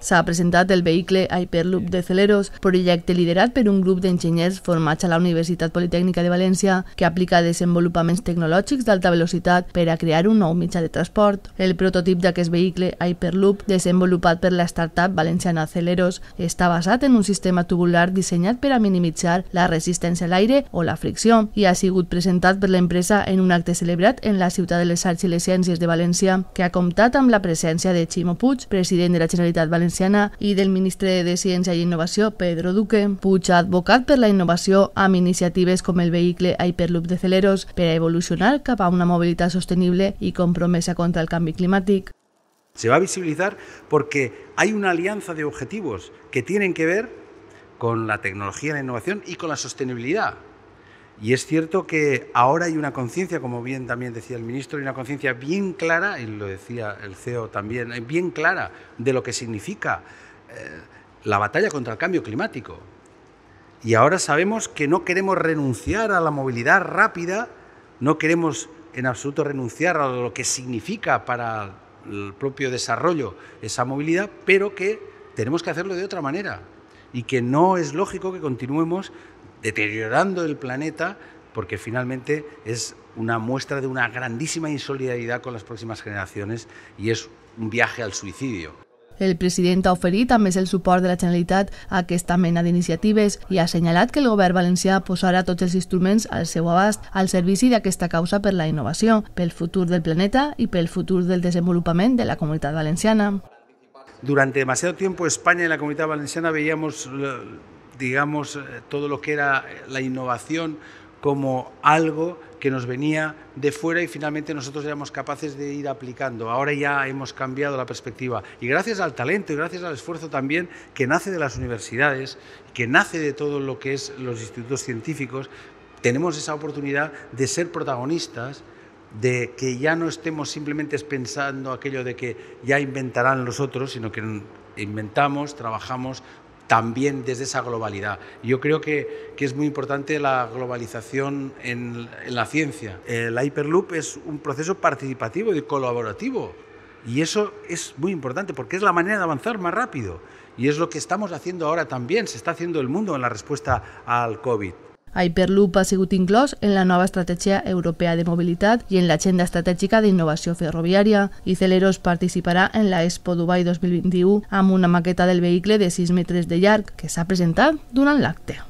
S'ha presentat el vehicle Hyperloop de Celeros, projecte liderat per un grup d'enginyers formats a la Universitat Politècnica de València que aplica desenvolupaments tecnològics d'alta velocitat per a crear un nou mitjà de transport. El prototip d'aquest vehicle Hyperloop, desenvolupat per la startup valenciana Celeros, està basat en un sistema tubular dissenyat per a minimitzar la resistència a l'aire o la fricció i ha sigut presentat per l'empresa en un acte celebrat en la Ciutat de les Arts i les Ciències de València, que ha comptat amb la presència de Ximo Puig, president de la Generalitat Valenciana, i del ministre de Ciència i Innovació, Pedro Duque. Puig ha advocat per la innovació amb iniciatives com el vehicle Hyperloop de Celeros per a evolucionar cap a una mobilitat sostenible y compromesa contra el cambio climático. Se va a visibilizar porque hay una alianza de objetivos que tienen que ver con la tecnología, la innovación y con la sostenibilidad. Y es cierto que ahora hay una conciencia, como bien también decía el ministro, hay una conciencia bien clara, y lo decía el CEO también, bien clara de lo que significa la batalla contra el cambio climático. Y ahora sabemos que no queremos renunciar a la movilidad rápida, no queremos en absoluto renunciar a lo que significa para el propio desarrollo esa movilidad, pero que tenemos que hacerlo de otra manera y que no es lógico que continuemos deteriorando el planeta, porque finalmente es una muestra de una grandísima insolidaridad con las próximas generaciones y es un viaje al suicidio. El president ha oferit a més el suport de la Generalitat a aquesta mena d'iniciatives i ha assenyalat que el govern valencià posarà tots els instruments al seu abast al servici d'aquesta causa per la innovació, pel futur del planeta i pel futur del desenvolupament de la Comunitat Valenciana. Durante demasiado tiempo España y la Comunidad Valenciana veíamos, digamos, todo lo que era la innovación como algo que nos venía de fuera y finalmente nosotros éramos capaces de ir aplicando. Ahora ya hemos cambiado la perspectiva y gracias al talento y gracias al esfuerzo también que nace de las universidades, que nace de todo lo que es los institutos científicos, tenemos esa oportunidad de ser protagonistas, de que ya no estemos simplemente pensando aquello de que ya inventarán los otros, sino que inventamos, trabajamos también desde esa globalidad. Yo creo que es muy importante la globalización en la ciencia. El Hyperloop es un proceso participativo y colaborativo y eso es muy importante porque es la manera de avanzar más rápido y es lo que estamos haciendo ahora también, se está haciendo el mundo en la respuesta al COVID. Hyperloop ha sigut inclòs en la nova estratègia europea de mobilitat i en l'agenda estratègica d'innovació ferroviària i Celeros participarà en la Expo Dubai 2021 amb una maqueta del vehicle de 6 metres de llarg que s'ha presentat durant l'acte.